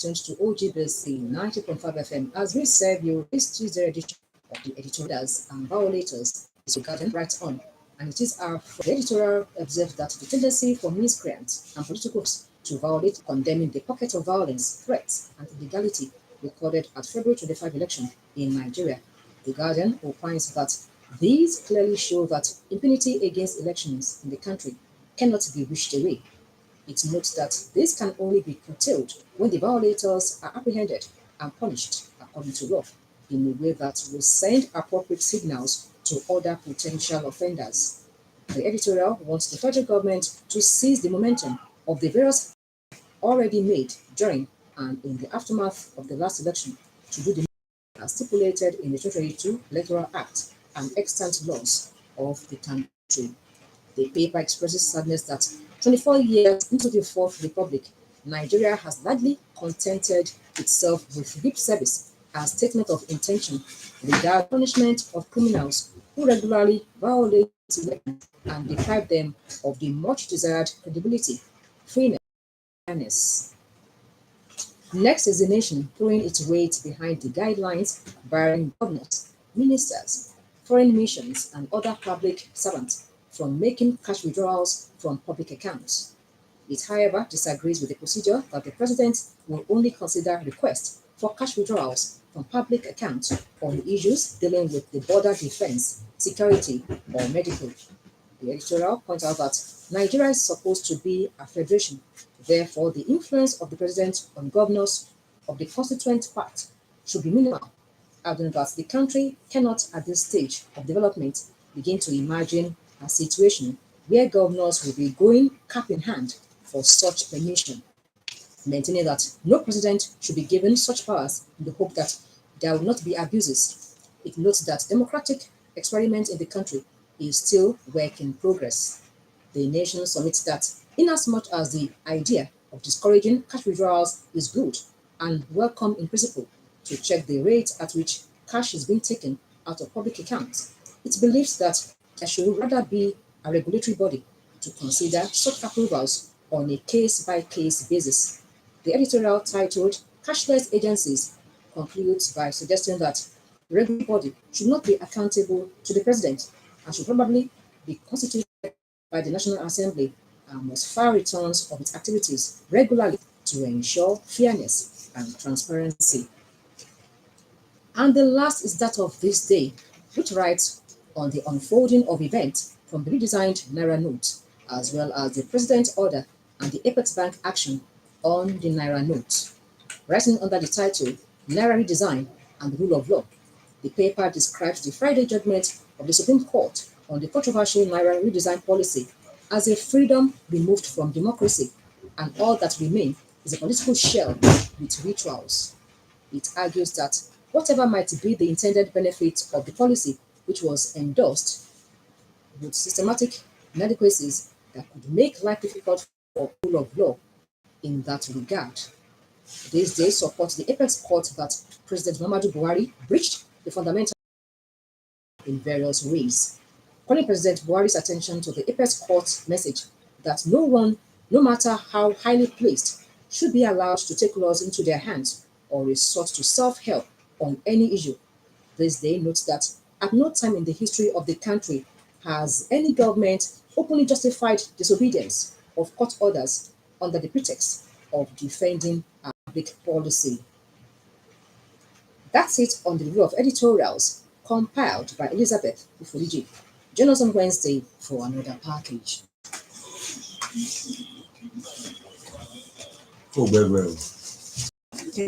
tuned to OGBC 90.5 FM as we serve you this Tuesday edition of the Editorials and Violators is regarding right on. And it is our editorial observed that the tendency for miscreants and political groups to violate, condemning the pocket of violence, threats, and illegality recorded at February 25 election in Nigeria. The Guardian opines that these clearly show that impunity against elections in the country cannot be wished away. It notes that this can only be curtailed when the violators are apprehended and punished according to law in a way that will send appropriate signals to other potential offenders. The editorial wants the federal government to seize the momentum of the various already made during and in the aftermath of the last election to do the as stipulated in the 2022 Electoral Act and extant laws of the country. The paper expresses sadness that 24 years into the Fourth Republic, Nigeria has largely contented itself with lip service as statement of intention without punishment of criminals who regularly violate elections and deprive them of the much desired credibility, fairness, and fairness. Next is the nation throwing its weight behind the guidelines barring governors, ministers, foreign missions, and other public servants from making cash withdrawals from public accounts. It, however, disagrees with the procedure that the president will only consider requests for cash withdrawals from public accounts on issues dealing with the border defense, security, or medical. The editorial points out that Nigeria is supposed to be a federation. Therefore, the influence of the president on governors of the constituent part should be minimal, adding that the country cannot, at this stage of development, begin to imagine a situation where governors will be going cap in hand for such permission, maintaining that no president should be given such powers in the hope that there will not be abuses. It notes that democratic experiment in the country is still work in progress. The nation submits that inasmuch as the idea of discouraging cash withdrawals is good and welcome in principle to check the rate at which cash is being taken out of public accounts, it believes that there should rather be a regulatory body to consider such approvals on a case-by-case basis. The editorial titled Cashless Agencies concludes by suggesting that the regulatory body should not be accountable to the president and should probably be constituted by the National Assembly and must file returns of its activities regularly to ensure fairness and transparency. And the last is that of this day, which writes on the unfolding of events from the redesigned Naira note, as well as the President's order and the Apex Bank action on the Naira note. Writing under the title Naira Redesign and the Rule of Law, the paper describes the Friday judgment of the Supreme Court on the controversial Naira redesign policy as a freedom removed from democracy, and all that remains is a political shell with rituals. It argues that whatever might be the intended benefits of the policy which was endorsed, with systematic inadequacies that could make life difficult for the rule of law in that regard. These days supports the apex court that President Muhammadu Buhari breached the fundamental in various ways, calling President Buhari's attention to the apex court's message that no one, no matter how highly placed, should be allowed to take laws into their hands or resort to self-help on any issue. This day notes that at no time in the history of the country has any government openly justified disobedience of court orders under the pretext of defending a public policy. That's it on the review of editorials compiled by Elizabeth Ufoliji. Join us on Wednesday for another package. Oh, well.